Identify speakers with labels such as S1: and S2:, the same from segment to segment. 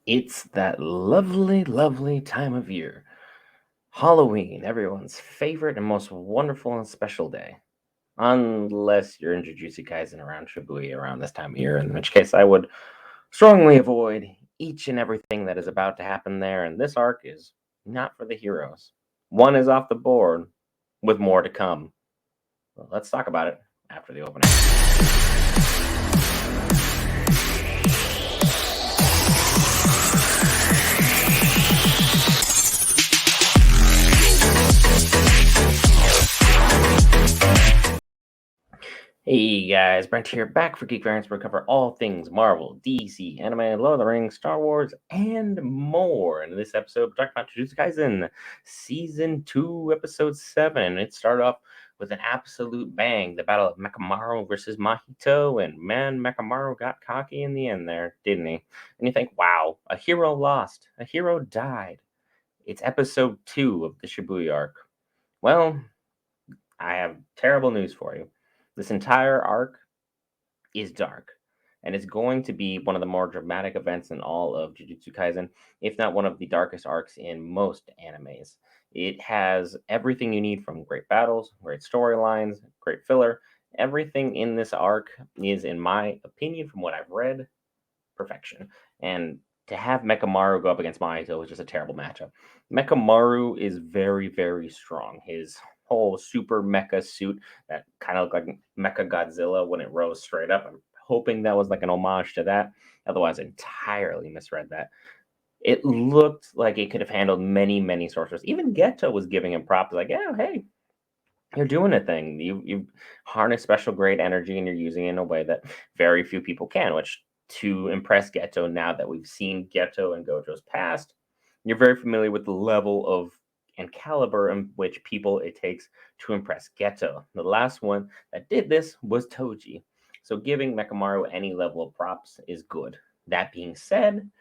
S1: It's that lovely, lovely time of year. Halloween, everyone's favorite and most wonderful and special day. Unless you're in JuJutsu Kaisen around Shibuya around this time of year, in which case I would strongly avoid each and everything that is about to happen there. And this arc is not for the heroes. One is off the board, with more to come. Well, let's talk about it after the opening. Hey guys, Brent here, back for Geek Variants, where we cover all things Marvel, DC, anime, Lord of the Rings, Star Wars, and more. And in this episode, we're talking about JuJutsu Kaisen, Season 2, Episode 7. It started off with an absolute bang, the battle of Mekamaru versus Mahito, and man, Mekamaru got cocky in the end there, didn't he? And you think, wow, a hero lost, a hero died. It's Episode 2 of the Shibuya arc. Well, I have terrible news for you. This entire arc is dark, and it's going to be one of the more dramatic events in all of Jujutsu Kaisen, if not one of the darkest arcs in most animes. It has everything you need from great battles, great storylines, great filler. Everything in this arc is, in my opinion, from what I've read, perfection. And to have Mekamaru go up against Mahito was just a terrible matchup. Mekamaru is very, very strong. His whole super mecha suit that kind of looked like Mecha Godzilla when it rose straight up. I'm hoping that was like an homage to that. Otherwise, I entirely misread that. It looked like it could have handled many, many sorcerers. Even Geto was giving him props, like, "Yeah, hey, you're doing a thing. You harness special grade energy and you're using it in a way that very few people can." Which, to impress Geto, now that we've seen Geto and Gojo's past, you're very familiar with the level of and caliber in which people it takes to impress Geto. The last one that did this was Toji. So giving Mekamaru any level of props is good. That being said,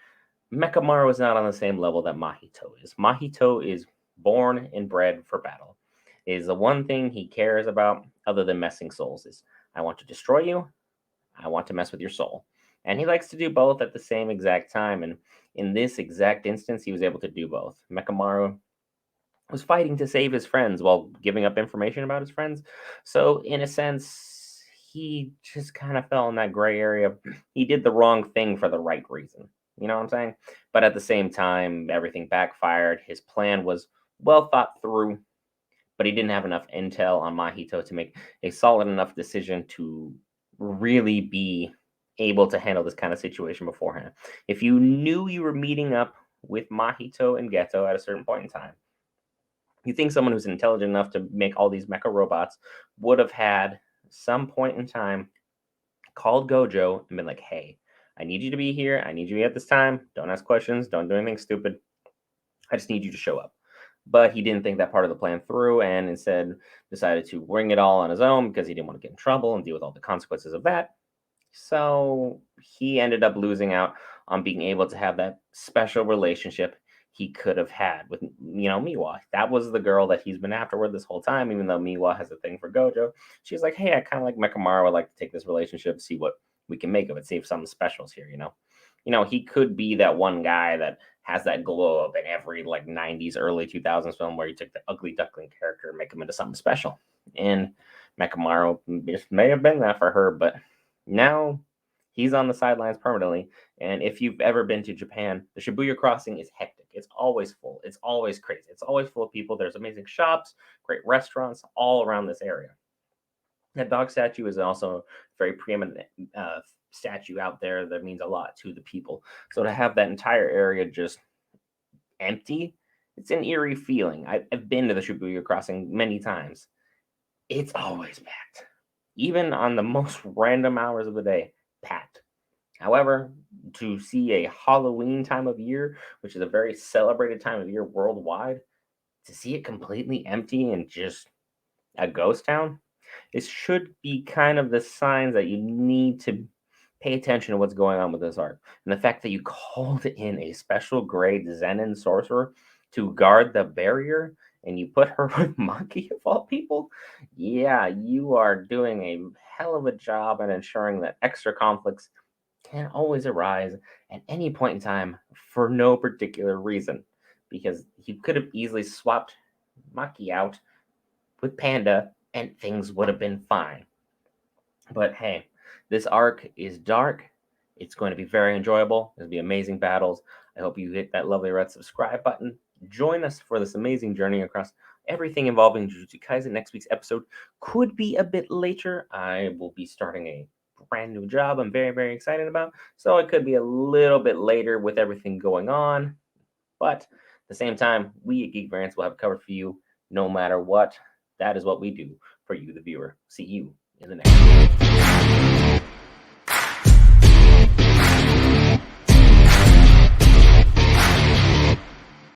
S1: Mekamaru is not on the same level that Mahito is. Mahito is born and bred for battle. It is the one thing he cares about other than messing souls is, I want to destroy you, I want to mess with your soul. And he likes to do both at the same exact time. And in this exact instance, he was able to do both. Mekamaru was fighting to save his friends while giving up information about his friends. So, in a sense, he just kind of fell in that gray area. He did the wrong thing for the right reason. You know what I'm saying? But at the same time, everything backfired. His plan was well thought through, but he didn't have enough intel on Mahito to make a solid enough decision to really be able to handle this kind of situation beforehand. If you knew you were meeting up with Mahito and Geto at a certain point in time, you think someone who's intelligent enough to make all these mecha robots would have had some point in time called Gojo and been like, "Hey, I need you to be here. I need you at this time. Don't ask questions. Don't do anything stupid. I just need you to show up." But he didn't think that part of the plan through and instead decided to wing it all on his own because he didn't want to get in trouble and deal with all the consequences of that. So he ended up losing out on being able to have that special relationship he could have had with, Miwa. That was the girl that he's been afterward this whole time, even though Miwa has a thing for Gojo. She's like, "Hey, I kind of like Mekamaru. I'd like to take this relationship, see what we can make of it, see if something special's here, you know?" He could be that one guy that has that glow up in every like 90s, early 2000s film where you took the ugly duckling character and make him into something special. And Mekamaru just may have been that for her, but now he's on the sidelines permanently. And if you've ever been to Japan, the Shibuya crossing is hectic. It's always full. It's always crazy. It's always full of people. There's amazing shops, great restaurants all around this area. That dog statue is also a very preeminent statue out there that means a lot to the people. So to have that entire area just empty, it's an eerie feeling. I've been to the Shibuya crossing many times. It's always packed, even on the most random hours of the day, packed. However, to see a Halloween time of year, which is a very celebrated time of year worldwide, to see it completely empty and just a ghost town, it should be kind of the signs that you need to pay attention to what's going on with this arc. And the fact that you called in a special grade Zenin sorcerer to guard the barrier and you put her with Maki of all people, yeah, you are doing a hell of a job at ensuring that extra conflicts can always arise at any point in time for no particular reason, because he could have easily swapped Maki out with Panda and things would have been fine. But hey, this arc is dark. It's going to be very enjoyable. There'll be amazing battles. I hope you hit that lovely red subscribe button. Join us for this amazing journey across everything involving JuJutsu Kaisen. Next week's episode could be a bit later. I will be starting a brand new job I'm very, very excited about. So it could be a little bit later with everything going on. But at the same time, we at Geek Variants will have covered for you no matter what. That is what we do for you, the viewer. See you in the next video.